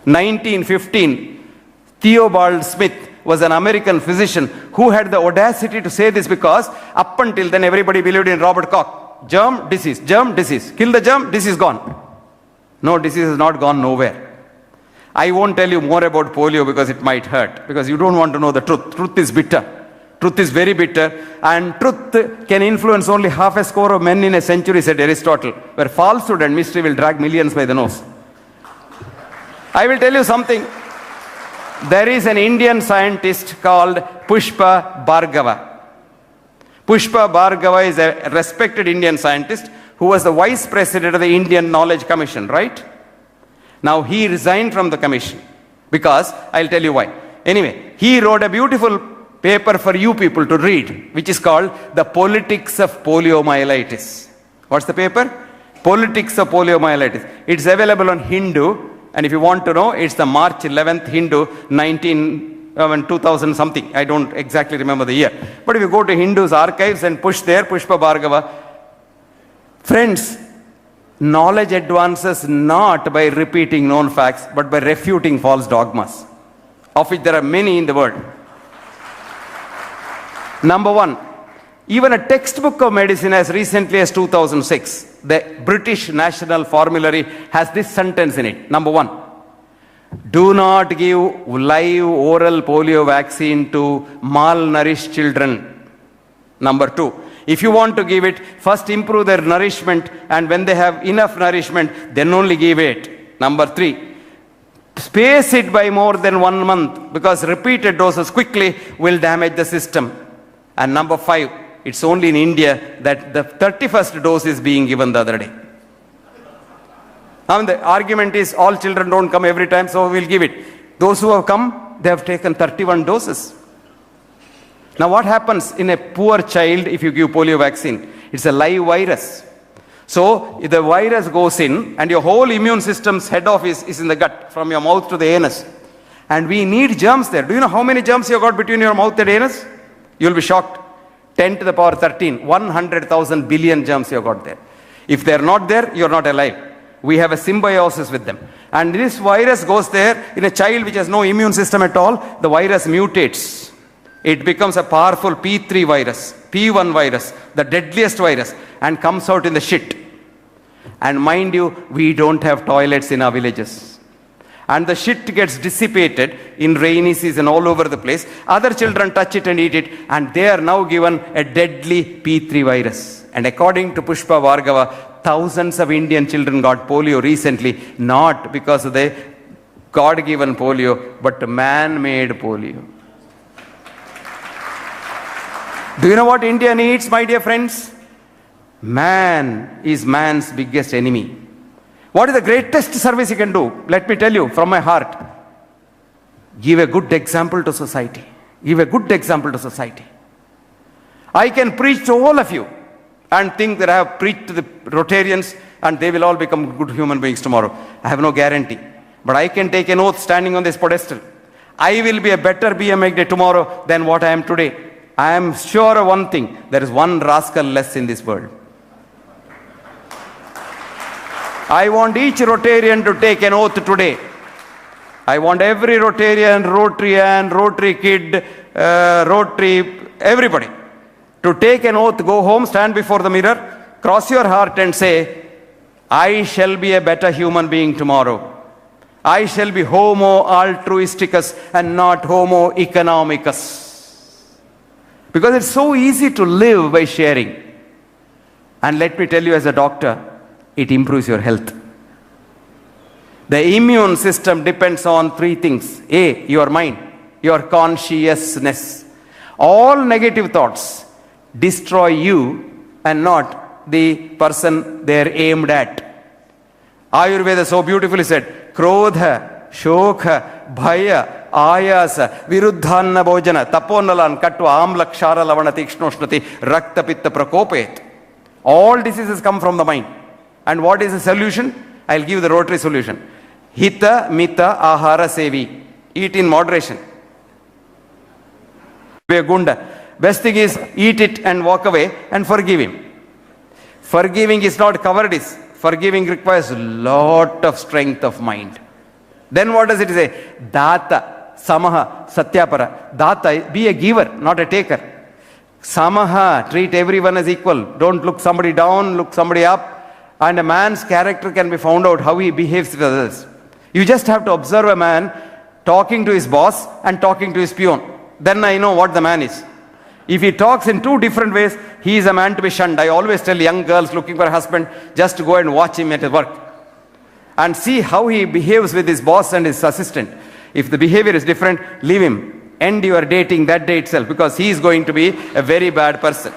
1915, Theobald Smith was an American physician who had the audacity to say this, because up until then everybody believed in Robert Koch. Germ, disease, kill the germ, disease gone. No, disease has not gone nowhere. I won't tell you more about polio because it might hurt, because you don't want to know the truth. Truth is bitter. Truth is very bitter, and truth can influence only half a score of men in a century, said Aristotle, where falsehood and mystery will drag millions by the nose. I will tell you something. There is an Indian scientist called Pushpa Bhargava. Pushpa Bhargava is a respected Indian scientist who was the vice president of the Indian Knowledge Commission, right? Now he resigned from the commission because, I'll tell you why. Anyway, he wrote a beautiful paper for you people to read, which is called The Politics of Poliomyelitis. What's the paper? Politics of Poliomyelitis. It's available on Hindu, and if you want to know, it's the March 11th Hindu 2000 something. I don't exactly remember the year. But if you go to Hindu's archives and push there, Pushpa Bhargava, friends, knowledge advances not by repeating known facts, but by refuting false dogmas, of which there are many in the world. Number one, even a textbook of medicine as recently as 2006, the British National Formulary has this sentence in it. Number one, do not give live oral polio vaccine to malnourished children. Number two, if you want to give it, first improve their nourishment, and when they have enough nourishment, then only give it. Number three, space it by more than 1 month, because repeated doses quickly will damage the system. And number five, it's only in India that the 31st dose is being given the other day. And the argument is all children don't come every time, so we'll give it. Those who have come, they have taken 31 doses. Now what happens in a poor child if you give polio vaccine? It's a live virus. So if the virus goes in and your whole immune system's head office is in the gut, from your mouth to the anus. And we need germs there. Do you know how many germs you got between your mouth and anus? You'll be shocked. 10 to the power 13, 100,000 billion germs you got there. If they're not there, you're not alive. We have a symbiosis with them. And this virus goes there in a child which has no immune system at all. The virus mutates. It becomes a powerful P3 virus, P1 virus, the deadliest virus, and comes out in the shit. And mind you, we don't have toilets in our villages. And the shit gets dissipated in rainy season all over the place. Other children touch it and eat it, and they are now given a deadly P3 virus. And according to Pushpa Bhargava, thousands of Indian children got polio recently, not because of the God-given polio, but man-made polio. Do you know what India needs, my dear friends? Man is man's biggest enemy. What is the greatest service you can do? Let me tell you from my heart. Give a good example to society. Give a good example to society. I can preach to all of you and think that I have preached to the Rotarians and they will all become good human beings tomorrow. I have no guarantee. But I can take an oath standing on this pedestal. I will be a better BMX tomorrow than what I am today. I am sure of one thing. There is one rascal less in this world. I want each Rotarian to take an oath today. I want every Rotarian, Rotary kid, Rotary, everybody to take an oath, go home, stand before the mirror, cross your heart and say, I shall be a better human being tomorrow. I shall be homo altruisticus and not homo economicus. Because it's so easy to live by sharing. And let me tell you as a doctor, it improves your health. The immune system depends on three things. A, your mind, your consciousness. All negative thoughts destroy you and not the person they're aimed at. Ayurveda so beautifully said, Krodha, Shokha, Bhaya, Ayasa, Viruddhanna Bhojana, Taponalan, Katva, Amla, Kshara, Lavana, Tikshnoshnati, Rakta, Pitta, Prakopet. All diseases come from the mind. And what is the solution? I'll give you the Rotary solution. Hita, Mita, Ahara, Sevi. Eat in moderation. Be a gunda. Best thing is eat it and walk away and forgive him. Forgiving is not cowardice. Forgiving requires a lot of strength of mind. Then what does it say? Data, Samaha, Satyapara. Data, be a giver, not a taker. Samaha, treat everyone as equal. Don't look somebody down, look somebody up. And a man's character can be found out how he behaves with others. You just have to observe a man talking to his boss and talking to his peon. Then I know what the man is. If he talks in two different ways, he is a man to be shunned. I always tell young girls looking for a husband, just to go and watch him at his work. And see how he behaves with his boss and his assistant. If the behavior is different, leave him. End your dating that day itself, because he is going to be a very bad person.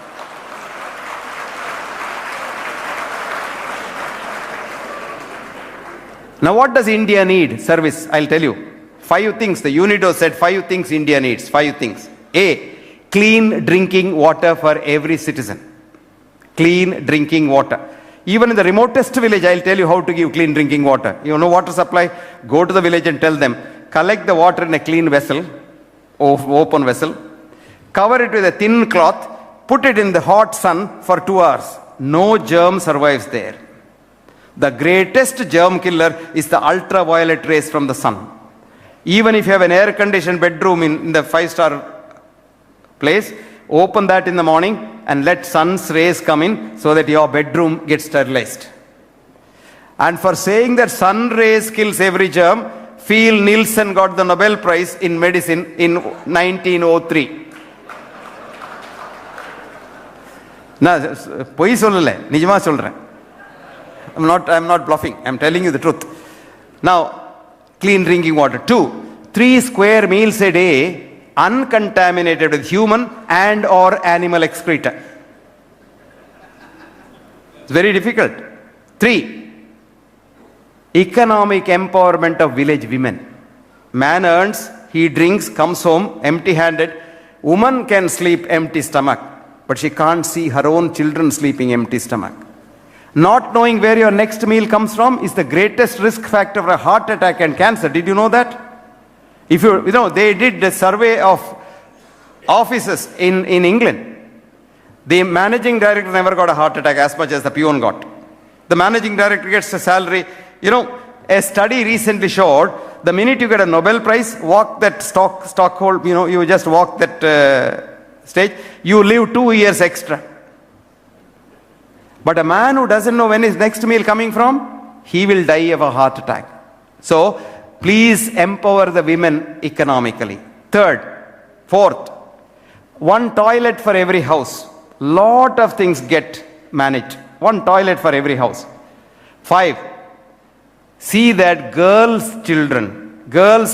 Now what does India need? Service, I'll tell you. 5 things, the UNIDO said 5 things India needs. 5 things. A, clean drinking water for every citizen. Clean drinking water. Even in the remotest village, I'll tell you how to give clean drinking water. You know water supply? Go to the village and tell them, collect the water in a clean vessel, open vessel, cover it with a thin cloth, put it in the hot sun for 2 hours. No germ survives there. The greatest germ killer is the ultraviolet rays from the sun. Even if you have an air-conditioned bedroom in the 5-star place, open that in the morning and let sun's rays come in so that your bedroom gets sterilized. And for saying that sun rays kills every germ, Phil Nielsen got the Nobel Prize in medicine in 1903. பொய் சொல்லல, நிஜமா சொல்றேன். I'm not bluffing. I'm telling you the truth. Now, clean drinking water. 2, 3 square meals a day uncontaminated with human and or animal excreta. It's very difficult. 3, economic empowerment of village women. Man earns, he drinks, comes home empty-handed. Woman can sleep empty stomach, but she can't see her own children sleeping empty stomach. Not knowing where your next meal comes from is the greatest risk factor for a heart attack and cancer. Did you know that? If you know, they did a survey of offices in England. The managing director never got a heart attack as much as the peon got. The managing director gets a salary. You know, a study recently showed the minute you get a Nobel Prize, walk that Stockholm, you know, you just walk that stage, you live 2 years extra. But a man who doesn't know when his next meal coming from, he will die of a heart attack. So, please empower the women economically. 4th, 1 toilet for every house. Lot of things get managed. 1 toilet for every house. 5, see that girls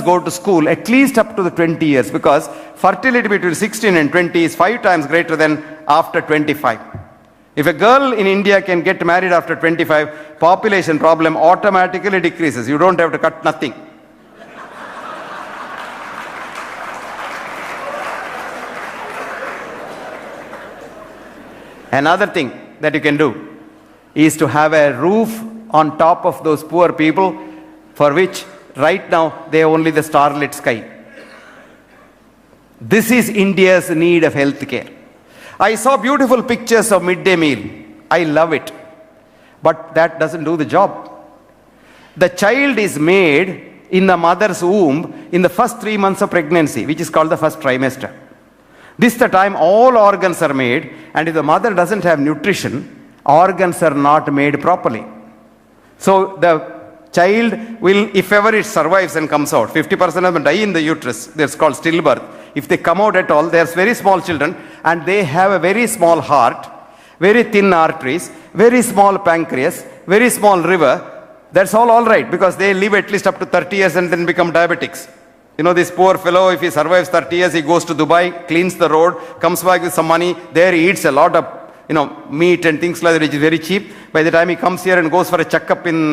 go to school at least up to the 20 years, because fertility between 16 and 20 is 5 times greater than after 25. If a girl in India can get married after 25, population problem automatically decreases. You don't have to cut nothing. Another thing that you can do is to have a roof on top of those poor people, for which right now they have only the starlit sky. This is India's need of health care. I saw beautiful pictures of midday meal. I love it. But that doesn't do the job. The child is made in the mother's womb in the first 3 months of pregnancy, which is called the first trimester. This is the time all organs are made, and if the mother doesn't have nutrition, organs are not made properly. So the child will, if ever it survives and comes out, 50% of them die in the uterus. That's called stillbirth. If they come out at all, they are very small children, and they have a very small heart, very thin arteries, very small pancreas, very small liver. That's all right, because they live at least up to 30 years and then become diabetics. You know, this poor fellow, if he survives 30 years, he goes to Dubai, cleans the road, comes back with some money. There he eats a lot of, meat and things like that, which is very cheap. By the time he comes here and goes for a checkup in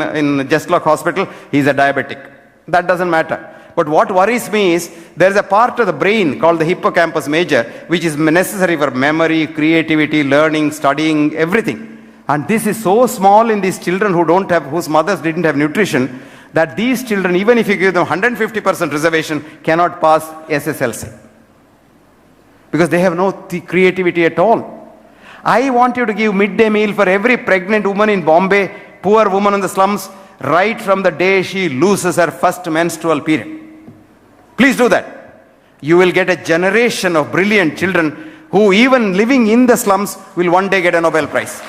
Jestlock Hospital, he's a diabetic. That doesn't matter. But what worries me is, there's a part of the brain called the hippocampus major, which is necessary for memory, creativity, learning, studying, everything. And this is so small in these children whose mothers didn't have nutrition, that these children, even if you give them 150% reservation, cannot pass SSLC. Because they have no creativity at all. I want you to give midday meal for every pregnant woman in Bombay, poor woman in the slums, right from the day she loses her first menstrual period. Please do that. You will get a generation of brilliant children who, even living in the slums, will one day get a Nobel Prize.